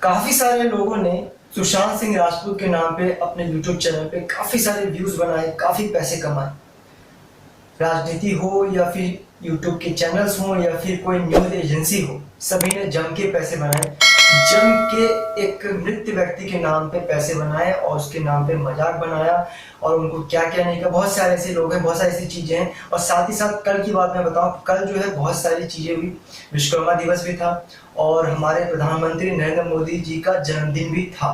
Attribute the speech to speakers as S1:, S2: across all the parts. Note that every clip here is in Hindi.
S1: काफी सारे लोगों ने सुशांत सिंह राजपूत के नाम पे अपने यूट्यूब चैनल पे काफी सारे व्यूज बनाए, काफी पैसे कमाए। राजनीति हो या फिर यूट्यूब के चैनल्स हो या फिर कोई न्यूज एजेंसी हो, सभी ने जम के पैसे बनाए। जम के एक मृत व्यक्ति के नाम पे पैसे बनाए और उसके नाम पे मजाक बनाया और उनको क्या क्या नहीं किया। बहुत सारे ऐसे लोग हैं, बहुत सारी ऐसी चीजें हैं। और साथ ही साथ कल की बात मैं बताऊं, कल जो है बहुत सारी चीजें हुई। विश्वकर्मा दिवस भी था और हमारे प्रधानमंत्री नरेंद्र मोदी जी का जन्मदिन भी था।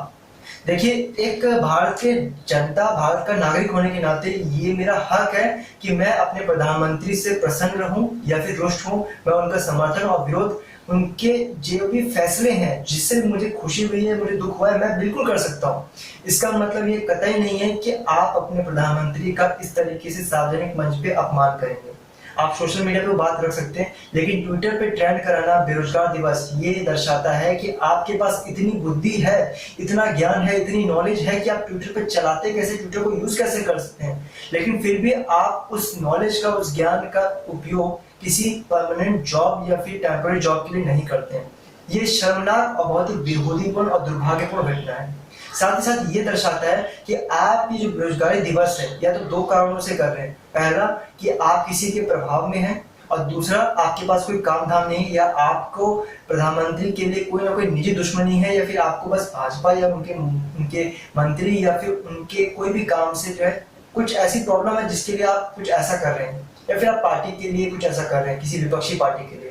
S1: देखिए, एक भारतीय जनता, भारत का नागरिक होने के नाते ये मेरा हक है कि मैं अपने प्रधानमंत्री से प्रसन्न रहूं या फिर रुष्ट हूं। मैं उनका समर्थन और विरोध, उनके जो भी फैसले हैं जिससे मुझे खुशी हुई है, मुझे दुख हुआ है, मैं बिल्कुल कर सकता हूं। इसका मतलब ये कतई नहीं है कि आप अपने प्रधानमंत्री का इस तरीके से सार्वजनिक मंच पे अपमान करेंगे। आप सोशल मीडिया पे बात रख सकते हैं, लेकिन ट्विटर पे ट्रेंड कराना बेरोजगार दिवस ये दर्शाता है कि आपके पास इतनी बुद्धि है, इतना ज्ञान है, इतनी नॉलेज है कि आप ट्विटर पे चलाते कैसे, ट्विटर को यूज कैसे कर सकते हैं। लेकिन फिर भी आप उस नॉलेज का, उस ज्ञान का उपयोग किसी परमानेंट जॉब या फिर टेम्पररी जॉब के लिए नहीं करते हैं। ये शर्मनाक और बहुत ही बेहूदीपूर्ण और दुर्भाग्यपूर्ण घटना है। साथ ही साथ ये दर्शाता है कि आप ये जो बेरोजगारी दिवस है, या तो दो कारणों से कर रहे हैं। पहला कि आप किसी के प्रभाव में हैं, और दूसरा आपके पास कोई काम धाम नहीं, या आपको प्रधानमंत्री के लिए कोई ना कोई निजी दुश्मनी है, या फिर आपको बस भाजपा या उनके मंत्री या फिर उनके कोई भी काम से जो है कुछ ऐसी प्रॉब्लम है जिसके लिए आप कुछ ऐसा कर रहे हैं, या फिर आप पार्टी के लिए कुछ ऐसा कर रहे हैं, किसी विपक्षी पार्टी के लिए।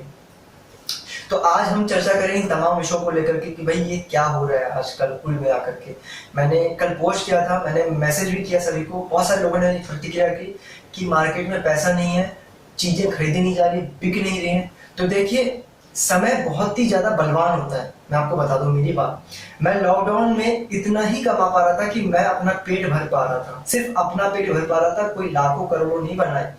S1: तो आज हम चर्चा करेंगे इन तमाम विषयों को लेकर के कि भाई ये क्या हो रहा है आजकल कुल मिला करके। मैंने कल पोस्ट किया था, मैंने मैसेज भी किया सभी को। बहुत सारे लोगों ने प्रतिक्रिया की कि मार्केट में पैसा नहीं है, चीजें खरीदी नहीं जा रही, बिक नहीं रही हैं। तो देखिए, समय बहुत ही ज्यादा बलवान होता है। मैं आपको बता दूं मेरी बात, मैं लॉकडाउन में इतना ही कमा पा रहा था कि मैं अपना पेट भर पा रहा था, सिर्फ अपना पेट भर पा रहा था, कोई लाखों करोड़ों नहीं बनाए।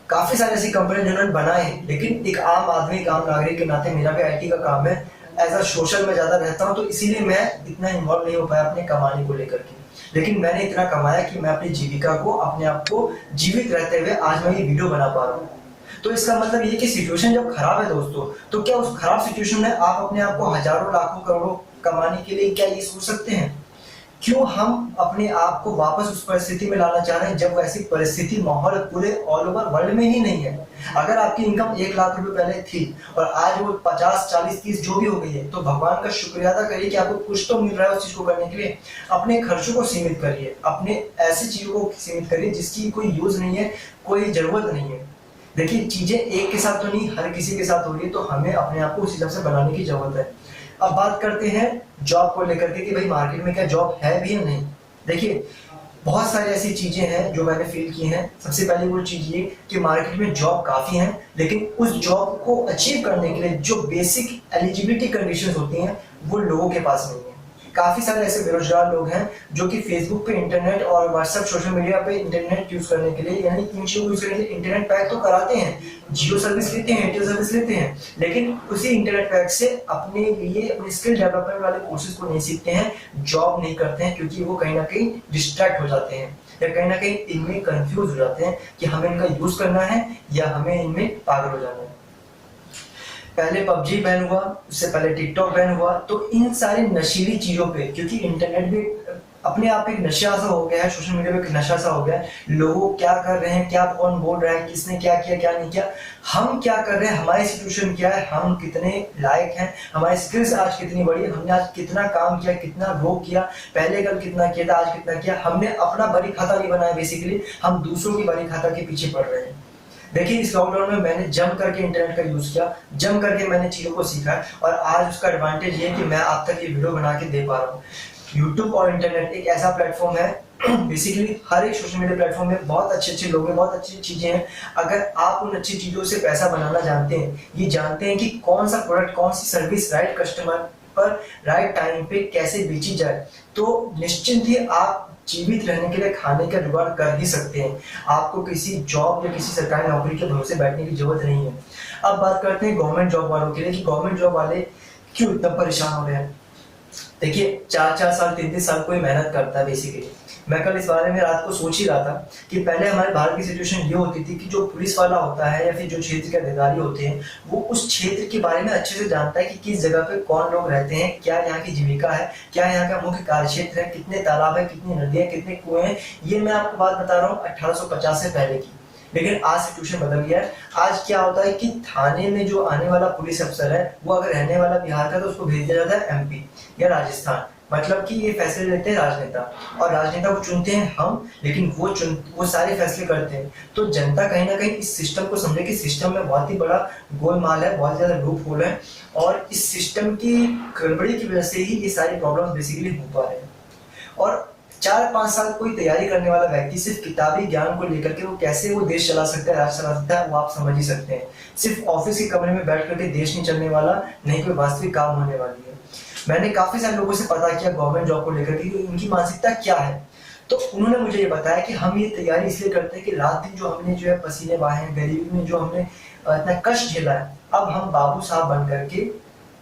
S1: काफी सारी ऐसी कंपनी जिन्होंने बनाए हैं, लेकिन एक आम आदमी, एक आम नागरिक के नाते मेरा भी आईटी का काम है, एज अ सोशल में ज्यादा रहता हूँ, तो इसीलिए मैं इतना इन्वॉल्व नहीं हो पाया अपने कमाने को लेकर के। लेकिन मैंने इतना कमाया कि मैं अपनी जीविका को, अपने आप को जीवित रहते हुए आज मैं ये वीडियो बना पा रहा हूँ। तो इसका मतलब ये कि सिचुएशन जब खराब है दोस्तों, तो क्या उस खराब सिचुएशन में आप अपने आप को हजारों लाखों करोड़ों कमाने के लिए क्या ये सोच सकते हैं? क्यों हम अपने आप को वापस उस परिस्थिति में लाना चाह रहे हैं जब वैसी परिस्थिति, माहौल पूरे ऑल ओवर वर्ल्ड में ही नहीं है। अगर आपकी इनकम 1 लाख रुपए पहले थी और आज वो 50, 40, 30 जो भी हो गई है, तो भगवान का शुक्रिया अदा करिए कि आपको कुछ तो मिल रहा है उस चीज को करने के लिए। अपने खर्चों को सीमित करिए, अपने ऐसी चीजों को सीमित करिए जिसकी कोई यूज नहीं है, कोई जरूरत नहीं है। देखिए, चीजें एक के साथ तो नहीं, हर किसी के साथ हो रही है, तो हमें अपने आप को उस हिसाब से बनाने की जरूरत है। अब बात करते हैं जॉब को लेकर के कि भाई मार्केट में क्या जॉब है भी या नहीं। देखिए, बहुत सारी ऐसी चीजें हैं जो मैंने फील की हैं। सबसे पहले वो चीज ये कि मार्केट में जॉब काफी हैं, लेकिन उस जॉब को अचीव करने के लिए जो बेसिक एलिजिबिलिटी कंडीशंस होती हैं वो लोगों के पास नहीं है। काफी सारे ऐसे बेरोजगार लोग हैं जो कि फेसबुक पे इंटरनेट और व्हाट्सएप सोशल मीडिया पे इंटरनेट यूज करने के लिए, यानी इन चीजों को यूज करने के लिए इंटरनेट पैक तो कराते हैं, जियो सर्विस लेते हैं, एयरटेल सर्विस लेते हैं, लेकिन उसी इंटरनेट पैक से अपने लिए अपने स्किल डेवलपमेंट वाले कोर्सेज को नहीं सीखते हैं, जॉब नहीं करते हैं, क्योंकि वो कहीं ना कहीं डिस्ट्रैक्ट हो जाते हैं या कहीं ना कहीं इनमें कंफ्यूज हो जाते हैं कि हमें इनका यूज करना है या हमें इनमें पागल हो जाना है। पहले पबजी बैन हुआ, उससे पहले टिकटॉक बैन हुआ, तो इन सारी नशीली चीजों पे, क्योंकि इंटरनेट भी अपने आप एक नशा सा हो गया है, सोशल मीडिया पे एक नशा सा हो गया है। लोग क्या कर रहे हैं, क्या कौन बोल रहा है, किसने क्या किया क्या नहीं किया, हम क्या कर रहे हैं, हमारी सिचुएशन क्या है, हम कितने लायक हैं, हमारी स्किल्स आज कितनी बड़ी है, हमने आज कितना काम किया, कितना वो किया, पहले कल कितना किया था, आज कितना किया। हमने अपना बड़ी खाता नहीं बनाया, बेसिकली हम दूसरों की बड़ी खाता के पीछे पड़ रहे हैं। देखिए, इस लॉकडाउन में मैंने जम करके इंटरनेट का यूज किया, जम करके मैंने चीजों को सीखा, और आज उसका एडवांटेज ये है कि मैं आप तक ये वीडियो बना के दे पा रहा हूँ। यूट्यूब और इंटरनेट एक ऐसा प्लेटफॉर्म है, बेसिकली हर एक सोशल मीडिया प्लेटफॉर्म में बहुत अच्छे लोग हैं, बहुत अच्छी चीजें हैं। अगर आप उन अच्छी चीजों से पैसा बनाना जानते हैं, ये जानते हैं कि कौन सा प्रोडक्ट, कौन सी सर्विस राइट कस्टमर पर राइट टाइम पे कैसे बेची जाए, तो निश्चिंत ही आप जीवित रहने के लिए खाने का जुगाड़ कर ही सकते हैं। आपको किसी जॉब या किसी सरकारी नौकरी के भरोसे बैठने की जरूरत नहीं है। अब बात करते हैं गवर्नमेंट जॉब वालों के लिए कि गवर्नमेंट जॉब वाले क्यों इतना परेशान हो रहे हैं। देखिए, 4-4 साल 3-3 साल कोई मेहनत करता है, बेसिकली मैं कल इस बारे में रात को सोच ही रहा था कि पहले हमारे भारत की सिचुएशन ये होती थी कि जो पुलिस वाला होता है या फिर जो क्षेत्र के अधिकारी होते हैं वो उस क्षेत्र के बारे में अच्छे से जानता है कि किस जगह पे कौन लोग रहते हैं, क्या यहाँ की जीविका है, क्या यहाँ का मुख्य कार्य क्षेत्र है, कितने तालाब है, कितनी नदियां, कितने कुएं हैं। ये मैं आपको बात बता रहा हूँ 1850 से पहले की। लेकिन आज सिचुएशन बदल गया है। आज क्या होता है कि थाने में जो आने वाला पुलिस अफसर है वो अगर रहने वाला बिहार का तो उसको भेज दिया जाता है एमपी या राजस्थान। मतलब कि ये फैसले लेते हैं राजनेता, और राजनेता को चुनते हैं हम, लेकिन वो सारे फैसले करते हैं। तो जनता कहीं ना कहीं इस सिस्टम को समझे कि सिस्टम में बहुत ही बड़ा गोलमाल है, बहुत ज्यादा लूप होल है, और इस सिस्टम की गड़बड़ी की वजह से ही ये सारी प्रॉब्लम बेसिकली हो पा रहे हैं। और 4-5 साल कोई तैयारी करने वाला व्यक्ति सिर्फ किताबी ज्ञान को लेकर के वो कैसे वो देश चला सकता है, राष्ट्र चला सकता है, वो आप समझ ही सकते हैं। सिर्फ ऑफिस के कमरे में बैठ करके देश नहीं चलने वाला, नहीं कोई वास्तविक काम होने वाली है। मैंने काफी सारे लोगों से पता किया गवर्नमेंट जॉब को लेकर के उनकी मानसिकता क्या है। तो उन्होंने मुझे ये बताया कि हम ये तैयारी इसलिए करते हैं कि रात दिन जो हमने जो है पसीने बहाए हैं, गरीबी में जो हमने इतना कष्ट झेला है, अब हम बाबू साहब बन करके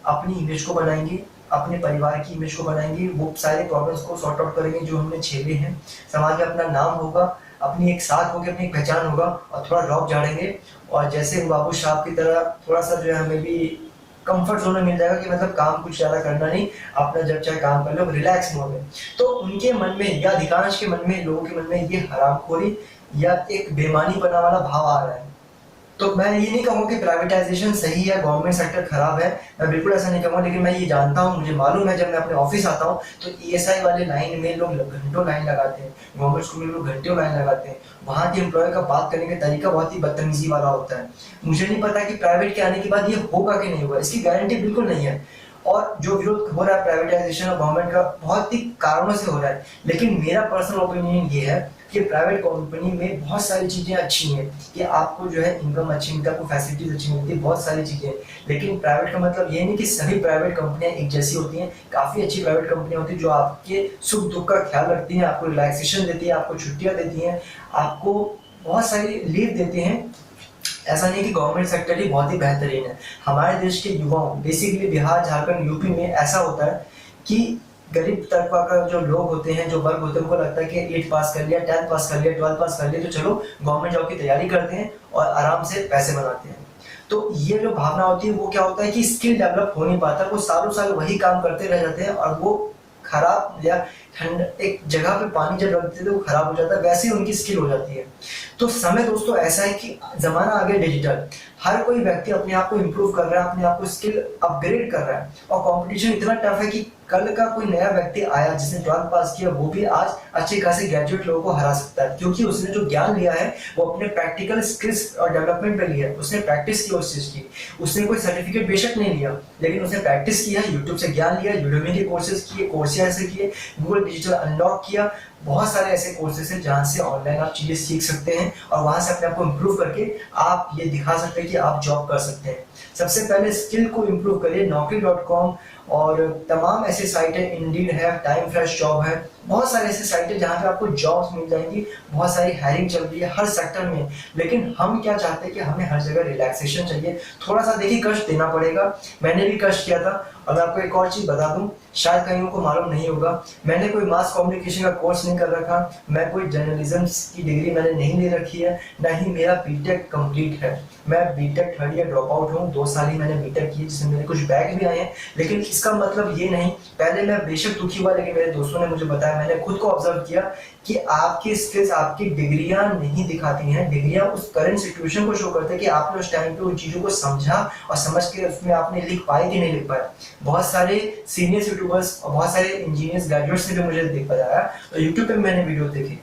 S1: अपनी इमेज को बनाएंगे, अपने परिवार की इमेज को बनाएंगे, वो सारे प्रॉब्लम्स को सॉर्ट आउट करेंगे जो हमने झेले हैं। समाज में अपना नाम होगा, अपनी एक साथ होगी, अपनी एक पहचान होगा, और थोड़ा रॉक झाड़ेंगे। और जैसे बाबू साहब की तरह थोड़ा सा जो है हमें भी कंफर्ट जोन में मिल जाएगा कि मतलब काम कुछ ज्यादा करना नहीं, अपना जब चाहे काम कर लो, रिलैक्स मोड में। तो उनके मन में या अधिकांश के मन में, लोगों के मन में ये हरामखोरी या एक बेईमानी बना वाला भाव आ रहा है। तो मैं ये नहीं कहूँगा कि प्राइवेटाइजेशन सही है, गवर्नमेंट सेक्टर खराब है, मैं बिल्कुल ऐसा नहीं कहूँगा। लेकिन मैं ये जानता हूँ, मुझे मालूम है, जब मैं अपने ऑफिस आता हूँ तो ईएसआई वाले लाइन में लोग घंटों लाइन लगाते हैं, गवर्नमेंट स्कूल में लोग घंटों लाइन लगाते हैं। वहाँ के एम्प्लॉय का बात करने का तरीका बहुत ही बदतमीजी वाला होता है। मुझे नहीं पता कि प्राइवेट के आने के बाद ये होगा कि नहीं होगा, इसकी गारंटी बिल्कुल नहीं है। और जो विरोध हो रहा है प्राइवेटाइजेशन और गवर्नमेंट का, बहुत ही कारणों से हो रहा है। लेकिन मेरा पर्सनल ओपिनियन ये है कि प्राइवेट कंपनी में बहुत सारी चीजें अच्छी हैं कि आपको जो है इनकम अच्छी मिलती है, आपको फैसिलिटीज अच्छी मिलती है, बहुत सारी चीजें। लेकिन प्राइवेट का मतलब ये नहीं कि सभी प्राइवेट कंपनियां एक जैसी होती हैं। काफी अच्छी प्राइवेट कंपनियां होती हैं जो आपके सुख दुख का ख्याल रखती हैं, आपको रिलैक्सेशन देती है, आपको छुट्टियां देती हैं, आपको बहुत सारी लीव देते हैं। ऐसा नहीं कि गवर्नमेंट सेक्टर ही बहुत ही बेहतरीन है। हमारे देश के युवाओं, बेसिकली बिहार, झारखंड, यूपी में ऐसा होता है कि गरीब तबका का जो लोग होते हैं, जो वर्ग होते हैं, उनको लगता है कि 8 पास कर लिया, 10 पास कर लिया, 12 पास कर लिया तो चलो गवर्नमेंट जॉब की तैयारी करते हैं और आराम से पैसे बनाते हैं। तो ये जो भावना होती है वो क्या होता है कि स्किल डेवलप हो नहीं पाता, वो सालों साल वही काम करते रह जाते हैं और वो खराब या ठंड एक जगह पे पानी जब रखते थे वो खराब हो जाता है, वैसे ही उनकी स्किल हो जाती है। तो समय दोस्तों ऐसा है कि जमाना आ गया डिजिटल, हर कोई व्यक्ति अपने आप को इम्प्रूव कर रहा है, अपने आप को स्किल अपग्रेड कर रहा है, और कंपटीशन इतना टफ है कि कल का कोई नया व्यक्ति आया जिसने 12 पास किया, वो भी आज अच्छे खासे ग्रेजुएट लोगों को हरा सकता है, क्योंकि उसने जो ज्ञान लिया है वो अपने प्रैक्टिकल स्किल्स और डेवलपमेंट पे लिया है। उसने प्रैक्टिस की उस चीज की, उसने कोई सर्टिफिकेट बेशक नहीं लिया, लेकिन उसने प्रैक्टिस किया, यूट्यूब से ज्ञान लिया, यूडेमी के कोर्सेज किए, कोर्सिया से किए, गूगल डिजिटल अनलॉक किया। बहुत सारे ऐसे कोर्सेज हैं जहाँ से ऑनलाइन आप चीजें सीख सकते हैं और वहां से अपने आप को इम्प्रूव करके आप ये दिखा सकते हैं कि आप जॉब कर सकते हैं। सबसे पहले स्किल को इम्प्रूव करिए। Naukri.com और तमाम ऐसे साइट है, इंडीड है, टाइम फ्रेश जॉब है, बहुत सारे ऐसे साइट है जहाँ पे आपको जॉब्स मिल जाएंगी। बहुत सारी हायरिंग चल रही है हर सेक्टर में। लेकिन हम क्या चाहते हैं कि हमें हर जगह रिलैक्सेशन चाहिए, थोड़ा सा देखिए कष्ट देना पड़ेगा। मैंने भी कष्ट किया था। और मैं आपको एक और चीज बता दूं, शायद कईयों को मालूम नहीं होगा, मैंने कोई मास कम्युनिकेशन का कोर्स नहीं कर रखा, मैं कोई जर्नलिज्म की डिग्री मैंने नहीं ले रखी है, ना ही मेरा बीटेक कंप्लीट है। मैं BTech 3rd year drop out हूँ, 2 साल ही मैंने बीटेक की, जिसमें मेरे कुछ बैक भी आए हैं। लेकिन इसका मतलब ये नहीं, पहले मैं बेशक दुखी हुआ, लेकिन मेरे दोस्तों ने मुझे बताया, मैंने खुद को ऑब्जर्व किया कि आपकी स्किल्स, आपकी डिग्रियां नहीं दिखाती हैं। डिग्रियां उस करंट सिचुएशन को शो करते हैं कि आपने उस टाइम पे उन चीजों को समझा और समझ के उसमें आपने लिख पाए कि नहीं लिख पाए। बहुत सारे सीनियर यूट्यूबर्स और बहुत सारे इंजीनियर्स, ग्रेजुएट्स ने भी मुझे देख बताया, तो यूट्यूब पे मैंने वीडियो देखी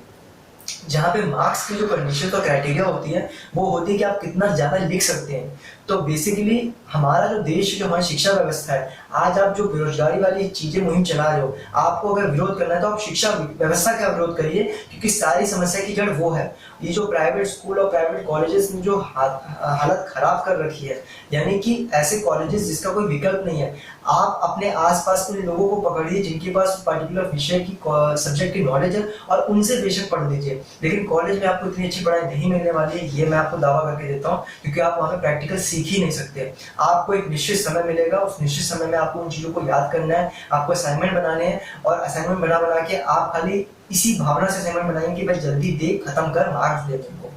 S1: जहाँ पे मार्क्स की जो कंडीशन और क्राइटेरिया होती है वो होती है कि आप कितना ज्यादा लिख सकते हैं। तो बेसिकली हमारा जो देश, जो हमारी शिक्षा व्यवस्था है, आज आप जो बेरोजगारी वाली चीजें मुहिम चला रहे हो, आपको अगर विरोध करना है तो आप शिक्षा व्यवस्था का विरोध करिए, क्योंकि सारी समस्या की जड़ वो है। ये जो प्राइवेट स्कूल और प्राइवेट कॉलेजेस ने जो हालत खराब कर रखी है, यानी कि ऐसे कॉलेजेस जिसका कोई विकल्प नहीं है। आप अपने आसपास उन लोगों को पकड़िए जिनके पास पर्टिकुलर विषय की सब्जेक्ट की नॉलेज है और उनसे बेशक पढ़ लीजिए। लेकिन कॉलेज में आपको इतनी अच्छी पढ़ाई नहीं मिलने वाली है, ये मैं आपको दावा करके देता हूँ, क्योंकि आप वहाँ पे प्रैक्टिकल सीख ही नहीं सकते। आपको एक निश्चित समय मिलेगा, उस निश्चित समय में आपको उन चीज़ों को याद करना है, आपको असाइनमेंट बनाने हैं और असाइनमेंट बना के आप खाली इसी भावना से असाइनमेंट बनाएंगे कि भाई जल्दी दे, खत्म कर, मार्क्स दे तुमको।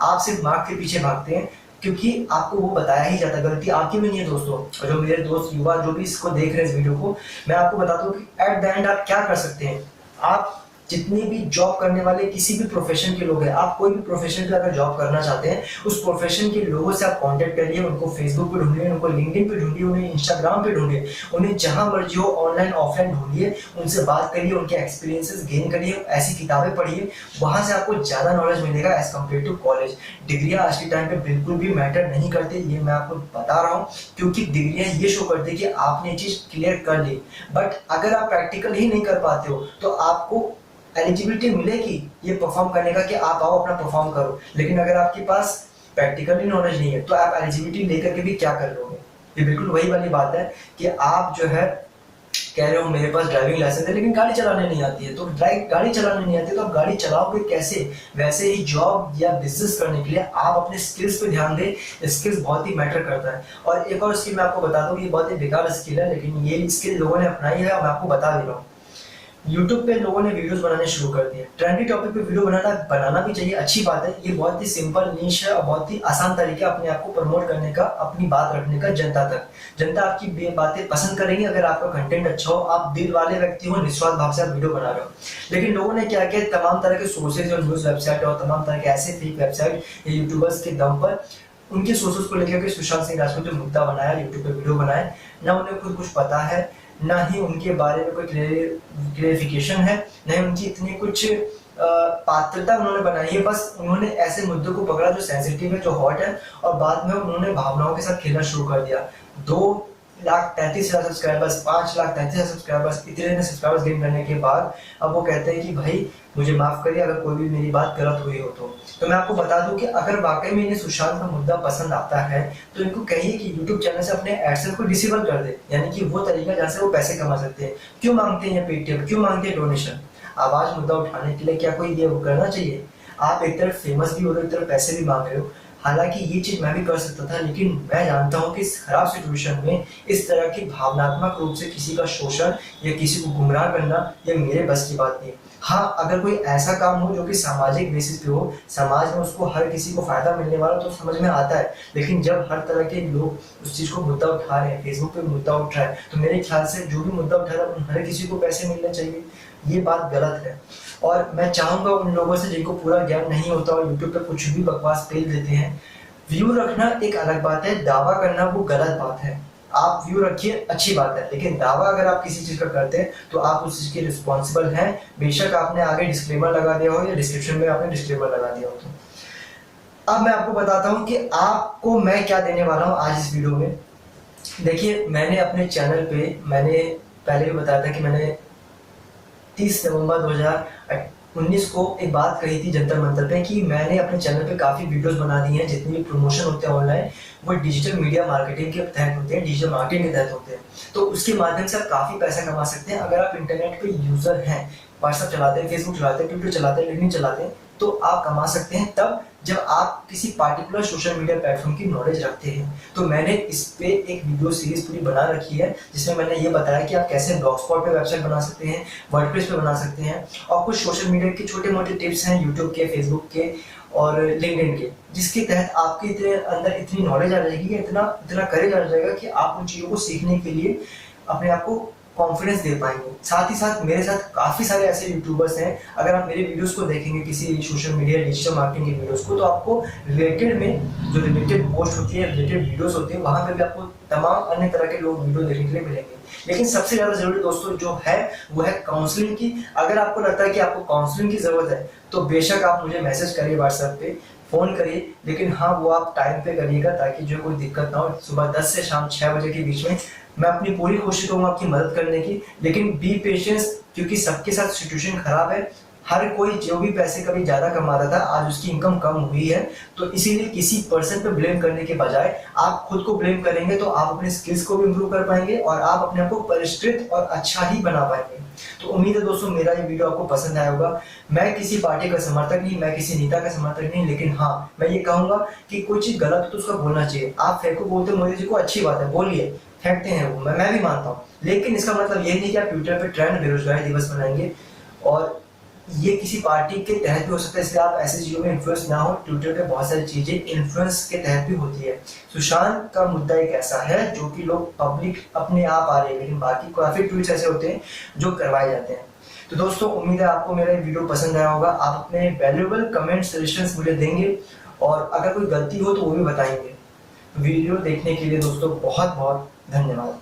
S1: आप सिर्फ मार्क्स के पीछे भागते हैं क्योंकि आपको वो बताया ही जाता है। गलती आपकी भी नहीं है दोस्तों, और जो मेरे दोस्त युवा जो भी इसको देख रहे हैं इस वीडियो को, मैं आपको बताता हूँ कि एट द एंड आप क्या कर सकते हैं। आप जितने भी जॉब करने वाले किसी भी प्रोफेशन के लोग हैं, आप कोई भी प्रोफेशन पे अगर जॉब करना चाहते हैं, उस प्रोफेशन के लोगों से आप कांटेक्ट करिए, उनको फेसबुक पे ढूंढिए, उनको लिंक्डइन पे ढूंढिए, उन्हें इंस्टाग्राम पे ढूंढिए, उन्हें जहां मर्जी हो ऑनलाइन ऑफलाइन ढूंढिए, उनसे बात करिए, उनके एक्सपीरियंसेस गेन करिए, ऐसी किताबें पढ़िए, वहां से आपको ज्यादा नॉलेज मिलेगा एज कम्पेयर टू कॉलेज। डिग्रियां आज के टाइम पे बिल्कुल भी मैटर नहीं करते, ये मैं आपको बता रहा हूँ, क्योंकि डिग्रियां ये शो करती है कि आपने चीज क्लियर कर ली। बट अगर आप प्रैक्टिकल ही नहीं कर पाते हो तो आपको एलिजिबिलिटी मिलेगी ये परफॉर्म करने का कि आप आओ अपना परफॉर्म करो। लेकिन अगर आपके पास प्रैक्टिकली नॉलेज नहीं है तो आप एलिजिबिलिटी लेकर के भी क्या कर लोगे। ये बिल्कुल वही वाली बात है कि आप जो है कह रहे हो मेरे पास ड्राइविंग लाइसेंस है लेकिन गाड़ी चलाने नहीं आती है, तो गाड़ी चलाने नहीं आती है तो आप गाड़ी चलाओगे कैसे। वैसे ही जॉब या बिजनेस करने के लिए आप अपने स्किल्स पे ध्यान दें, स्किल्स बहुत ही मैटर करता है। और एक और स्किल मैं आपको बता दूं, ये बहुत ही बेकार स्किल है लेकिन ये स्किल लोगों ने अपनाई है और मैं आपको बता दे रहा हूँ। YouTube पे लोगों ने वीडियोस बनाने शुरू कर दिए। ट्रेंडी टॉपिक पे वीडियो बनाना भी चाहिए, अच्छी बात है। ये बहुत ही सिंपल नीश है और बहुत ही आसान तरीका अपने आप को प्रमोट करने का, अपनी बात रखने का जनता तक। जनता आपकी बातें पसंद करेंगी अगर आपका कंटेंट अच्छा हो, आप दिल वाले व्यक्ति हो, निस्वार्थ भाव से आप वीडियो बना रहे हो। लेकिन लोगों ने क्या किया, तमाम तरह के सोर्सेज और न्यूज वेबसाइट और तमाम तरह के ऐसे फेक वेबसाइट या यूट्यूबर्स के दम पर उनके सोर्सेज को लेकर के सुशांत सिंह राजपूत जो मुद्दा बनाया, यूट्यूब पे वीडियो बनाए, ना उन्हें खुद कुछ पता है, ना ही उनके बारे में कोई क्लेरिफिकेशन है, ना ही उनकी इतनी कुछ पात्रता उन्होंने बनाई है। बस उन्होंने ऐसे मुद्दों को पकड़ा जो सेंसिटिव है, जो हॉट है, और बाद में उन्होंने भावनाओं के साथ खेलना शुरू कर दिया। 2,33,000 सब्सक्राइबर्स, 5,33,000 सब्सक्राइबर्स, इतने सब्सक्राइबर्स गेन करने के बाद अब वो कहते हैं कि भाई मुझे माफ करिए अगर कोई भी मेरी बात गलत हुई हो तो मैं आपको बता दूं कि अगर वाकई में इन्हें सुशांत का मुद्दा पसंद आता है तो इनको कहिए कि YouTube चैनल से अपने एडसेंस को डिसेबल कर दे, यानी कि वो तरीका जहाँ से वो पैसे कमा सकते हैं। क्यों मांगते हैं ये पेटीएम, क्यों मांगते हैं डोनेशन? आवाज मुद्दा उठाने के लिए क्या कोई ये करना चाहिए? आप एक तरफ फेमस भी हो रहे हो, एक तरफ पैसे भी मांग रहे हो। हालांकि ये चीज मैं भी कर सकता था, लेकिन मैं जानता हूँ कि इस खराब सिचुएशन में इस तरह की भावनात्मक रूप से किसी का शोषण या किसी को गुमराह करना ये मेरे बस की बात नहीं। हाँ, अगर कोई ऐसा काम हो जो कि सामाजिक बेसिस पे हो, समाज में उसको हर किसी को फायदा मिलने वाला, तो समझ में आता है। लेकिन जब हर तरह के लोग उस चीज को मुद्दा उठा रहे हैं, फेसबुक पे मुद्दा उठ रहा है, तो मेरे ख्याल से जो भी मुद्दा उठा रहा है हर किसी को पैसे मिलने चाहिए। ये बात गलत है। और मैं चाहूंगा उन लोगों से जिनको पूरा ज्ञान नहीं होता और यूट्यूब पे कुछ भी बकवास पेल देते हैं, व्यू रखना एक अलग बात है, दावा करना वो गलत बात है। आप व्यू रखिए, अच्छी बात है, लेकिन दावा अगर आप किसी चीज का करते हैं तो आप उस चीज के रिस्पॉन्सिबल हैं, बेशक आपने आगे डिस्क्लेमर लगा दिया हो या डिस्क्रिप्शन में आपने डिस्क्लेमर लगा दिया हो। तो अब मैं आपको बताता हूं कि आपको मैं क्या देने वाला हूं आज इस वीडियो में। देखिए, मैंने अपने चैनल पे मैंने पहले भी बताया था कि मैंने 30 नवंबर 2019 को एक बात कही थी जंतर मंतर पे कि मैंने अपने चैनल पे काफ़ी वीडियोस बना दी हैं। जितनी भी प्रमोशन होते हैं ऑनलाइन वो डिजिटल मीडिया मार्केटिंग के तहत होते हैं, डिजिटल मार्केटिंग के तहत होते हैं। तो उसके माध्यम से आप काफ़ी पैसा कमा सकते हैं। अगर आप इंटरनेट पे यूज़र हैं, व्हाट्सअप चलाते हैं, फेसबुक चलाते हैं, ट्विटर चलाते हैं, लिंक्डइन चलाते हैं, तो आप कमा सकते हैं तब जब आप किसी पार्टिकुलर सोशल मीडिया प्लेटफॉर्म की नॉलेज रखते हैं। तो मैंने इस पे एक वीडियो सीरीज पूरी बना रखी है जिसमें मैंने ये बताया कि आप कैसे ब्लॉगस्पॉट पे वेबसाइट बना सकते हैं, वर्डप्रेस पे बना सकते हैं, और कुछ सोशल मीडिया के छोटे मोटे टिप्स हैं यूट्यूब के, फेसबुक के और लिंक्डइन के, जिसके तहत आपके अंदर इतनी नॉलेज आ जाएगी, इतना करेज आ जाएगा कि आप उन चीज़ों को सीखने के लिए अपने आप को कॉन्फिडेंस दे पाएंगे। साथ ही साथ मेरे साथ काफ़ी सारे ऐसे यूट्यूबर्स हैं, अगर आप मेरे वीडियोस को देखेंगे किसी सोशल मीडिया डिजिटल मार्केटिंग के वीडियोस को, तो आपको रिलेटेड में जो रिलेटेड पोस्ट होती है, रिलेटेड वीडियोस होती है, वहाँ पे भी आपको तमाम अन्य तरह के लोग वीडियो देखने के लिए मिलेंगे। लेकिन सबसे ज़्यादा जरूरी दोस्तों जो है वो है काउंसलिंग की। अगर आपको लगता है कि आपको काउंसलिंग की ज़रूरत है तो बेशक आप मुझे मैसेज करिए, व्हाट्सएप पे फ़ोन करिए, लेकिन हाँ वो आप टाइम पे करिएगा ताकि जो कोई दिक्कत ना हो। सुबह 10 से शाम 6 बजे के बीच में मैं अपनी पूरी कोशिश करूँगा आपकी मदद करने की, लेकिन बी पेशेंस, क्योंकि सबके साथ सिचुएशन खराब है। हर कोई जो भी पैसे कभी ज़्यादा कमाता था आज उसकी इनकम कम हुई है, तो इसीलिए किसी पर्सन पे ब्लेम करने के बजाय आप खुद को ब्लेम करेंगे तो आप अपने स्किल्स को भी इम्प्रूव कर पाएंगे और आप अपने आप को परिष्कृत और अच्छा ही बना पाएंगे। तो उम्मीद है दोस्तों मेरा ये वीडियो आपको पसंद आया होगा। मैं किसी पार्टी का समर्थक नहीं, मैं किसी नेता का समर्थक नहीं, लेकिन हाँ मैं ये कहूंगा कि कोई चीज़ गलत है तो उसका बोलना चाहिए। आप फेंको बोलते मोदी जी को, अच्छी बात है, बोलिए, फेंकते हैं वो, मैं भी मानता हूँ, लेकिन इसका मतलब ये नहीं कि आप ट्विटर पे ट्रेंड बेरोजगारी दिवस बनाएंगे। और ये किसी पार्टी के तहत भी हो सकता है, इसलिए आप ऐसी चीजों में इन्फ्लुएंस ना हो। ट्विटर पे बहुत सारी चीजें इन्फ्लुएंस के तहत भी होती है। सुशांत का मुद्दा एक ऐसा है जो कि लोग पब्लिक अपने आप आ रहे हैं, लेकिन बाकी काफी ट्वीट्स ऐसे होते हैं जो करवाए जाते हैं। तो दोस्तों उम्मीद है आपको मेरा ये वीडियो पसंद आया होगा। आप अपने वैल्यूएबल कमेंट सजेशंस मुझे देंगे और अगर कोई गलती हो तो वो भी बताएंगे। वीडियो देखने के लिए दोस्तों बहुत बहुत धन्यवाद।